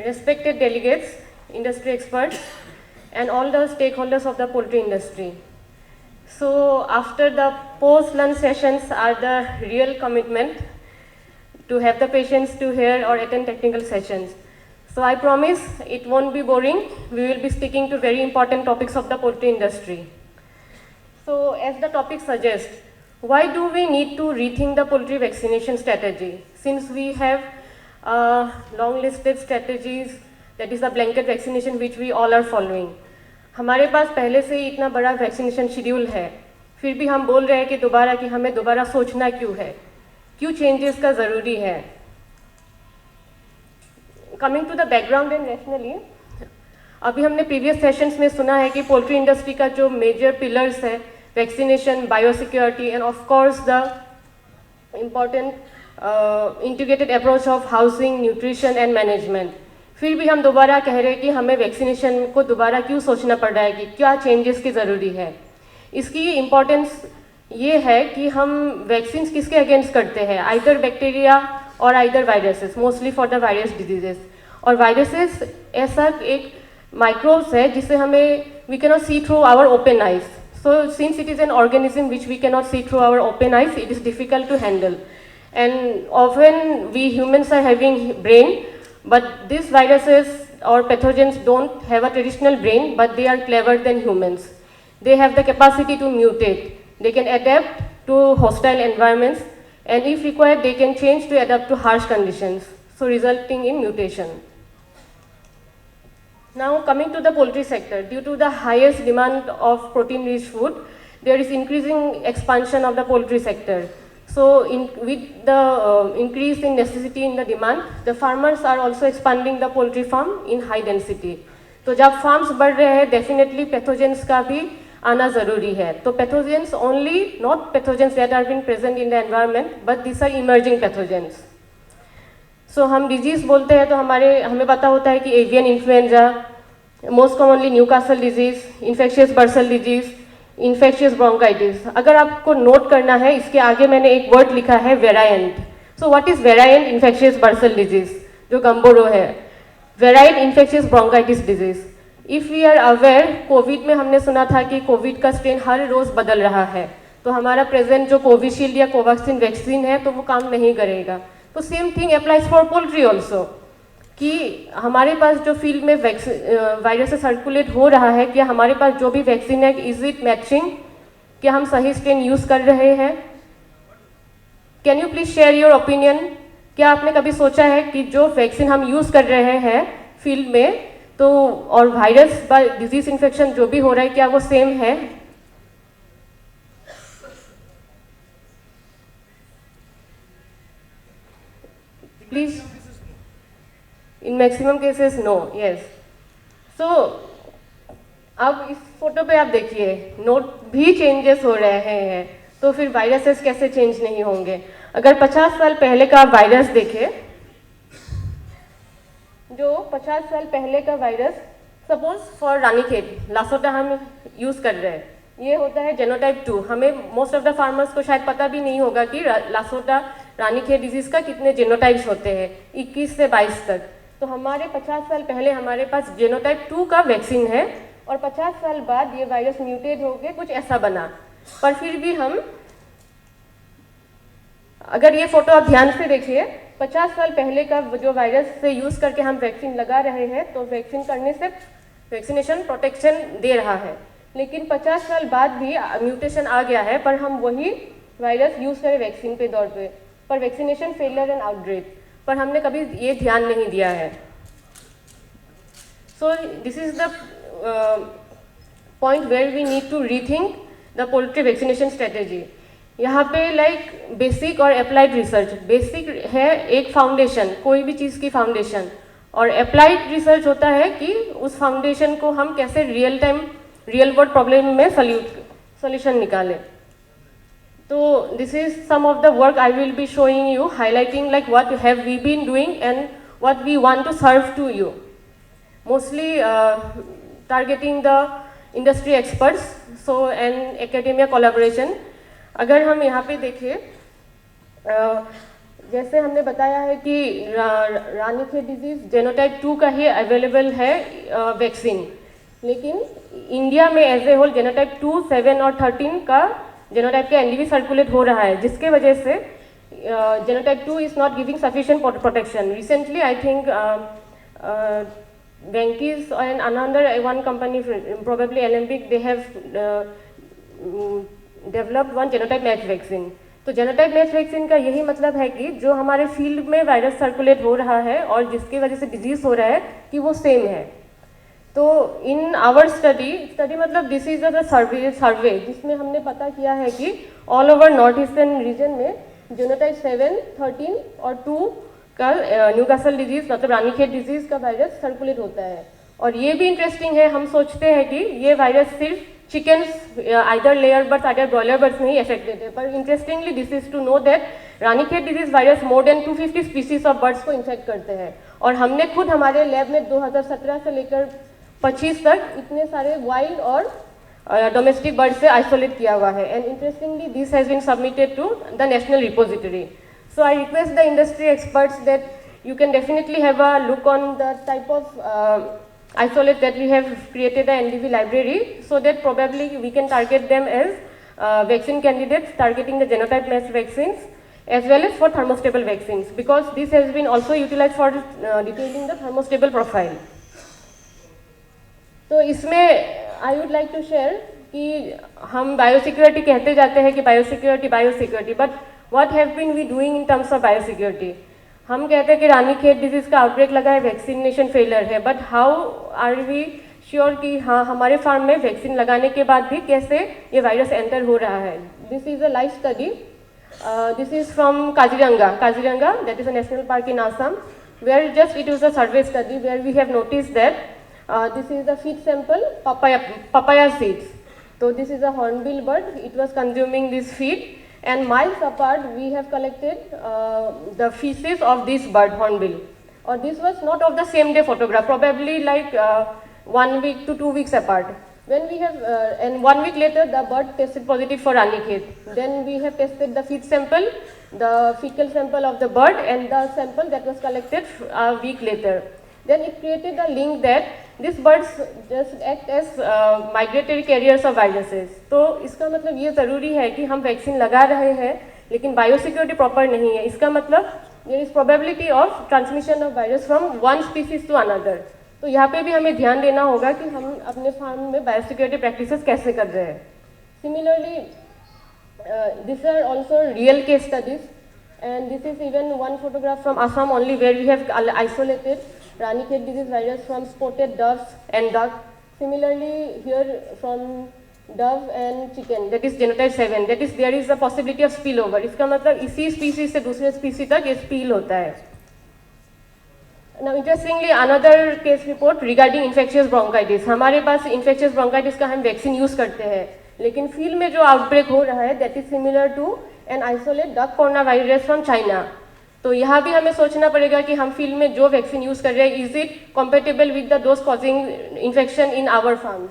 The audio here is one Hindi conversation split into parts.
respected delegates, industry experts, and all the stakeholders of the poultry industry. So after the post-lunch sessions are the real commitment to have the patients to hear or attend technical sessions. So I promise it won't be boring. We will be sticking to very important topics of the poultry industry. So as the topic suggests, why do we need to rethink the poultry vaccination strategy? Since we have long listed strategies, that is the blanket vaccination which we all are following. हमारे पास पहले से ही इतना बड़ा वैक्सीनेशन शेड्यूल है, फिर भी हम बोल रहे हैं कि दोबारा कि हमें दोबारा सोचना क्यों है, क्यों चेंजेस का ज़रूरी है. Coming to the background and rationally, अभी हमने प्रीवियस सेशंस में सुना है कि पोल्ट्री इंडस्ट्री का जो मेजर पिलर्स है vaccination, biosecurity end of course the important integrated approach of housing, nutrition and management. फिर भी हम दोबारा कह रहे हैं कि हमें वैक्सीनेशन को दोबारा क्यों सोचना पड़ रहा है, कि क्या चेंजेस की ज़रूरी है. इसकी इम्पोर्टेंस ये है कि हम वैक्सीन्स किसके अगेंस्ट करते हैं, आइदर बैक्टीरिया और either viruses, mostly for the virus diseases. और वायरसेस ऐसा एक माइक्रोब्स है जिसे हमें we can not see through our open eyes. So since it is an organism which we can not see through our open eyes, it is difficult to handle. And often we humans are having brain, but these viruses or pathogens don't have a traditional brain, but they are clever than humans. They have the capacity to mutate. They can adapt to hostile environments, and if required, they can change to adapt to harsh conditions, so resulting in mutation. Now coming to the poultry sector, due to the highest demand of protein-rich food, there is increasing expansion of the poultry sector. So with the increase in necessity in the demand, the farmers are also expanding the poultry farm in high density. तो जब farms बढ़ रहे हैं, definitely pathogens का भी आना ज़रूरी है. तो pathogens only, not pathogens that are being present in the environment, but these are emerging pathogens. So हम disease बोलते हैं तो हमें पता होता है कि avian influenza, most commonly Newcastle disease, infectious bursal disease, infectious bronchitis. अगर आपको नोट करना है, इसके आगे मैंने एक वर्ड लिखा है variant. So what is variant infectious bursal disease, जो गम्बोरो है. Variant infectious bronchitis disease. If we are aware, Covid में हमने सुना था कि कोविड का स्ट्रेन हर रोज़ बदल रहा है, तो हमारा प्रेजेंट जो कोविशील्ड या कोवैक्सीन वैक्सीन है तो वो काम नहीं करेगा. तो same thing applies for poultry also, कि हमारे पास जो फील्ड में वायरस से सर्कुलेट हो रहा है, क्या हमारे पास जो भी वैक्सीन है, इज इट मैचिंग, क्या हम सही स्ट्रेन यूज़ कर रहे हैं. Can you please share your opinion. क्या आपने कभी सोचा है कि जो वैक्सीन हम यूज़ कर रहे हैं फील्ड में, तो और वायरस বা डिजीज इन्फेक्शन जो भी हो रहा है, क्या वो सेम है. Please. In maximum cases, no. Yes. So अब इस फोटो पे आप देखिए, नोट भी चेंजेस हो रहे हैं, तो फिर वायरसेस कैसे चेंज नहीं होंगे. अगर 50 साल पहले का वायरस देखें, जो 50 साल पहले का virus, suppose for Ranikhet LaSota हम यूज़ कर रहे हैं, ये होता है जेनोटाइप 2. हमें मोस्ट ऑफ द फार्मर्स को शायद पता भी नहीं होगा कि लासोटा रानीखेत डिजीज़ का कितने जेनोटाइप्स होते हैं, 21 से 22 तक. तो हमारे 50 साल पहले हमारे पास जेनोटाइप 2 का वैक्सीन है, और 50 साल बाद ये वायरस म्यूटेट होकर कुछ ऐसा बना. पर फिर भी हम, अगर ये फोटो आप ध्यान से देखिए, 50 साल पहले का जो वायरस से यूज़ करके हम वैक्सीन लगा रहे हैं, तो वैक्सीन करने से वैक्सीनेशन प्रोटेक्शन दे रहा है. लेकिन 50 साल बाद भी म्यूटेशन आ गया है, पर हम वही वायरस यूज़ करें वैक्सीन पे दौर पे, पर वैक्सीनेशन फेलियर एंड आउटब्रेक, पर हमने कभी ये ध्यान नहीं दिया है. So this is the point where we need to rethink the poultry vaccination strategy. यहाँ पे लाइक बेसिक और अप्लाइड रिसर्च. बेसिक है एक फाउंडेशन, कोई भी चीज़ की फाउंडेशन, और अप्लाइड रिसर्च होता है कि उस फाउंडेशन को हम कैसे real time, real world problem में सोल्यूशन निकालें. So this is some of the work I will be showing you, highlighting like what have we been doing and what we want to serve to you. Mostly targeting the industry experts, so and academia collaboration. अगर हम यहाँ पे देखें, जैसे हमने बताया है कि रानीखेत डिजीज जेनोटाइप 2 का ही अवेलेबल है वैक्सीन, लेकिन इंडिया में एज ए होल जेनोटाइप 2, 7 और 13 का जेनोटाइप का एनडीवी सर्कुलेट हो रहा है, जिसके वजह से genotype 2 is not giving sufficient protection. Recently I think Venky's and another one company, probably Alembic, they have developed one genotype match vaccine. तो जेनोटाइप मैच वैक्सीन का यही मतलब है कि जो हमारे फील्ड में वायरस सर्कुलेट हो रहा है और जिसकी वजह से डिजीज हो रहा है कि वो सेम है. तो इन आवर स्टडी मतलब दिस इज द सर्वे जिसमें हमने पता किया है कि all over north eastern region में जेनोटाइप 7, 13 और 2 का न्यूकासल डिजीज मतलब रानीखेत डिजीज का वायरस सर्कुलेट होता है. और ये भी इंटरेस्टिंग है, हम सोचते हैं कि ये वायरस सिर्फ chickens either layer birds either broiler birds में ही अफेक्टेड है, पर interestingly this is to know that Ranikhet disease virus more than 250 species of birds को इन्फेक्ट करते हैं. और हमने खुद हमारे लैब में 2017 से लेकर 25 तक इतने सारे वाइल्ड और डोमेस्टिक बर्ड से आइसोलेट किया हुआ है. And interestingly this has been submitted to the national repository. So I request the industry experts that you can definitely have a look on the type of isolate that we have created the NDV library, so that probably we can target them as vaccine candidates targeting the genotype matched vaccines as well as for thermostable vaccines, because this has been also utilized for detailing the thermostable profile. तो इसमें I would like to share कि हम बायोसिक्योरिटी कहते जाते हैं कि biosecurity, but What have been we doing in terms of biosecurity? हम कहते हैं कि रानीखेत डिजीज का आउटब्रेक लगा है, वैक्सीनेशन फेलियर है, but how are we sure कि हाँ हमारे फार्म में वैक्सीन लगाने के बाद भी कैसे ये वायरस एंटर हो रहा है. This is a live study. This is from Kaziranga that is a national park in Assam, where just it is a survey study where we have notice that this is the feed sample papaya seeds. So this is a hornbill bird. It was consuming this feed. And miles apart, we have collected the feces of this bird, hornbill. Or this was not of the same day photograph, probably like 1 week to 2 weeks apart. When we have, and 1 week later, the bird tested positive for ranikhet. Then we have tested the feed sample, the fecal sample of the bird, and the sample that was collected a week later. Then it created a link that these birds just act as migratory carriers of viruses. तो इसका मतलब ये ज़रूरी है कि हम वैक्सीन लगा रहे हैं लेकिन बायोसिक्योरिटी प्रॉपर नहीं है. इसका मतलब there is probability of transmission of virus from one species to another. तो यहाँ पे भी हमें ध्यान देना होगा कि हम अपने फार्म में बायोसिक्योरिटी प्रैक्टिसेस कैसे कर रहे हैं. Similarly this are also real case studies, and this is even one photograph from Assam only, where we have isolated Ranikhet disease virus from spotted doves and duck. Similarly here from dove and chicken, that is genotype 7, that is there is a possibility of spillover. इसका मतलब इसी species से दूसरे species तक ये spill होता है. Now interestingly another case report regarding infectious bronchitis. हमारे पास infectious bronchitis का हम वैक्सीन यूज करते हैं, लेकिन फील्ड में जो आउटब्रेक हो रहा है that is similar to an isolate duck coronavirus from China. तो यहाँ भी हमें सोचना पड़ेगा कि हम फील्ड में जो वैक्सीन यूज कर रहे हैं is it compatible with the dose causing infection in our farms.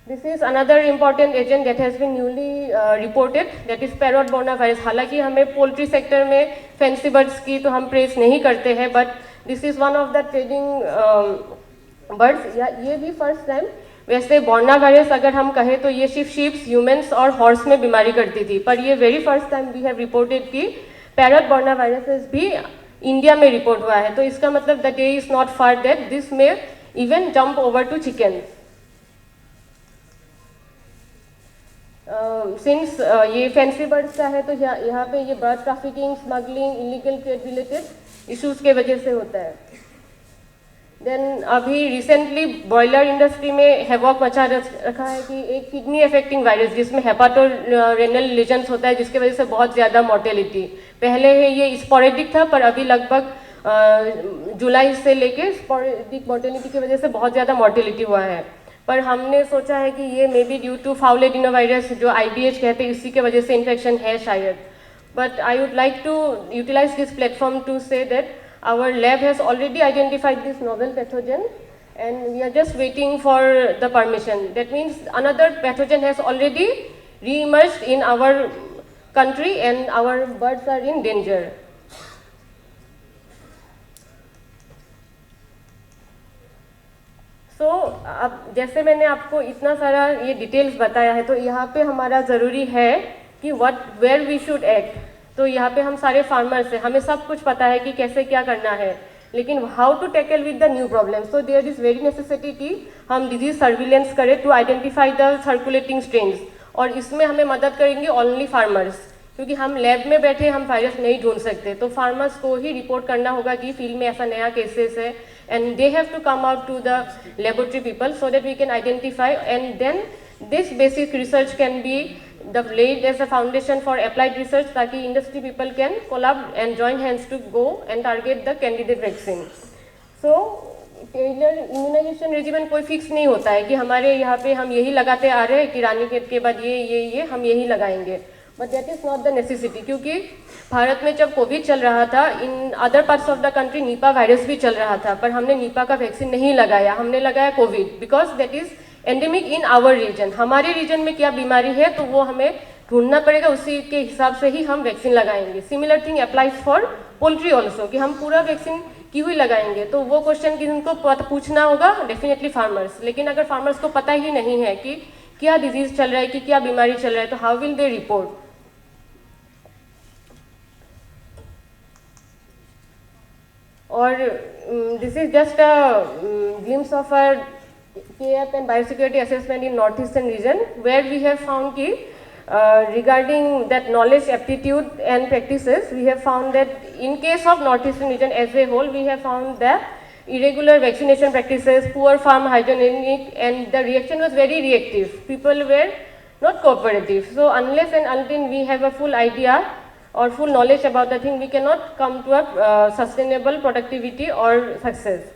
This is another important agent that has been newly reported, that is parrot borna virus. हालांकि हमें पोल्ट्री सेक्टर में फैंसी बर्ड्स की तो हम प्रेस नहीं करते हैं, but this is one of the trading birds. ये भी फर्स्ट टाइम, वैसे बोर्ना वायरस अगर हम कहें तो ये सिर्फ शीप्स, ह्यूमंस और हॉर्स में बीमारी करती थी, पर ये very first time we have reported कि पैरट बोर्ना वायरसेस भी इंडिया में रिपोर्ट हुआ है. तो इसका मतलब the day is not far that this may even jump over to chicken. Since ये फैंसी बर्ड्स का है तो यहाँ पे ये bird trafficking, smuggling, illegal trade related issues के वजह से होता है. देन अभी रिसेंटली ब्रॉयलर इंडस्ट्री में हैवॉक मचा रखा है कि एक किडनी अफेक्टिंग वायरस जिसमें हेपाटोरेनल लीजन्स होता है, जिसके वजह से बहुत ज़्यादा मोर्टेलिटी. पहले है ये स्पोरेडिक था, पर अभी लगभग जुलाई से लेके स्पोरेडिक मोर्टेलिटी की वजह से बहुत ज़्यादा मोर्टेलिटी हुआ है. पर हमने सोचा है कि ये may be due to fowl adenovirus जो IBH कहते हैं इसी के वजह से इन्फेक्शन है शायद. But I would like to utilise this platform to say that our lab has already identified this novel pathogen and we are just waiting for the permission. That means another pathogen has already re-emerged in our country and our birds are in danger. So, अब जैसे मैंने आपको इतना सारा ये डिटेल्स बताया है, तो यहाँ पे हमारा ज़रूरी है कि वेयर वी शुड एक्ट. तो यहाँ पे हम सारे फार्मर्स हैं, हमें सब कुछ पता है कि कैसे क्या करना है, लेकिन how to tackle with the new problem. So there is very necessity कि हम डिजीज सर्विलेंस करें to identify the circulating strains, और इसमें हमें मदद करेंगे ओनली फार्मर्स, क्योंकि हम लैब में बैठे हम वायरस नहीं ढूंढ सकते. तो फार्मर्स को ही रिपोर्ट करना होगा कि फील्ड में ऐसा नया केसेस है, and they have to come out to the laboratory people so that we can identify, and then this basic research can be laid as a foundation for applied research, ताकि industry people can collab and join hands to go and target the candidate vaccine. So tailor immunisation regimen कोई फिक्स नहीं होता है कि हमारे यहाँ पे हम यही लगाते आ रहे हैं कि रानीखेत के बाद ये हम यही लगाएंगे, but that is not the necessity. क्योंकि भारत में जब कोविड चल रहा था, in other parts of the country Nipah virus भी चल रहा था, पर हमने निपा का वैक्सीन नहीं लगाया, हमने लगाया COVID, because that is endemic in our region. हमारे रीजन में क्या बीमारी है तो वो हमें ढूंढना पड़ेगा, उसी के हिसाब से ही हम वैक्सीन लगाएंगे. Similar thing applies for poultry also, कि हम पूरा वैक्सीन की हुई लगाएंगे. तो वो क्वेश्चन किनको पूछना होगा, डेफिनेटली फार्मर्स. लेकिन अगर फार्मर्स को पता ही नहीं है कि क्या डिजीज चल रहा है, कि क्या बीमारी चल रहा है, तो हाउ विल दे रिपोर्ट. और this is just a glimpse of a KF and biosecurity assessment in northeastern region, where we have found ki regarding that knowledge, aptitude and practices, we have found that in case of northeastern region as a whole, we have found that irregular vaccination practices, poor farm hygienic, and the reaction was very reactive. People were not cooperative. So unless and until we have a full idea or full knowledge about the thing, we cannot come to a sustainable productivity or success.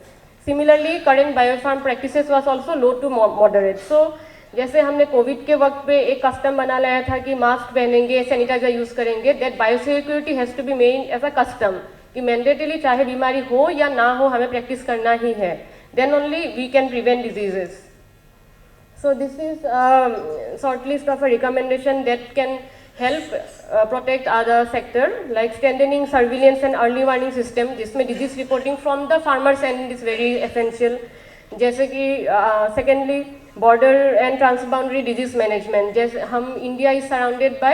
Similarly, current biofarm practices was also low to moderate. So जैसे हमने कोविड के वक्त पे एक कस्टम बना लाया था कि मास्क पहनेंगे, सैनिटाइजर यूज़ करेंगे, that biosecurity has to be made as a custom, कि मैंडेटली चाहे बीमारी हो या ना हो हमें प्रैक्टिस करना ही है. Then only we can prevent diseases. So this is a short list of a recommendation that can help protect other sector, like strengthening surveillance and early warning system, जिसमें disease reporting from the farmers end is very essential. जैसे कि secondly border and transboundary disease management. जैसे हम India is surrounded by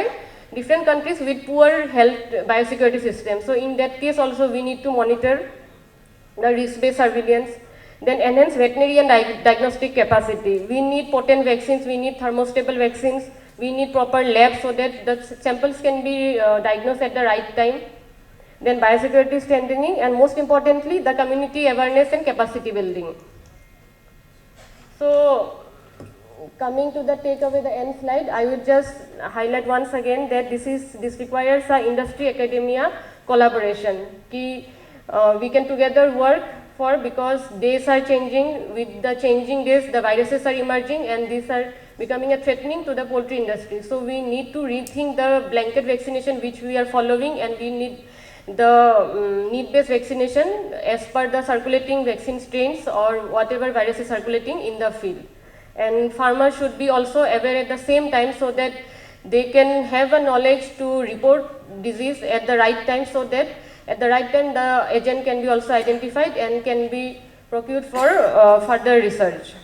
different countries with poor health biosecurity system. So in that case also we need to monitor the risk-based surveillance. Then enhance veterinary and diagnostic capacity. We need potent vaccines, we need thermostable vaccines, we need proper labs so that the samples can be diagnosed at the right time. Then biosecurity strengthening, and most importantly the community awareness and capacity building. So coming to the takeaway, the end slide, I would just highlight once again that this requires a industry academia collaboration. We can together work for, because days are changing, with the changing days the viruses are emerging and these are becoming a threatening to the poultry industry. So we need to rethink the blanket vaccination which we are following, and we need the need-based vaccination as per the circulating vaccine strains or whatever virus is circulating in the field. And farmers should be also aware at the same time, so that they can have a knowledge to report disease at the right time, so that at the right time the agent can be also identified and can be procured for further research.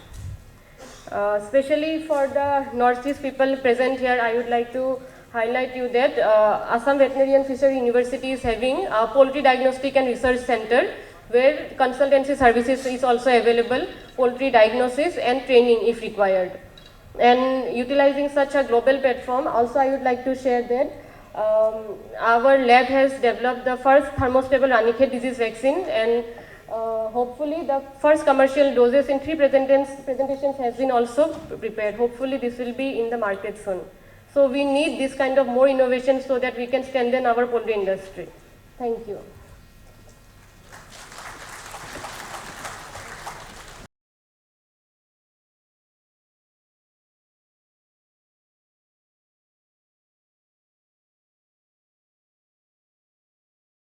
Especially for the Northeast people present here, I would like to highlight you that Assam Veterinary and Fishery University is having a poultry diagnostic and research center, where consultancy services is also available, poultry diagnosis and training if required. And utilizing such a global platform, also I would like to share that our lab has developed the first thermostable Ranikhet disease vaccine, and hopefully the first commercial doses in 3 presentations has been also prepared. Hopefully this will be in the market soon. So we need this kind of more innovation so that we can strengthen our poultry industry. Thank you.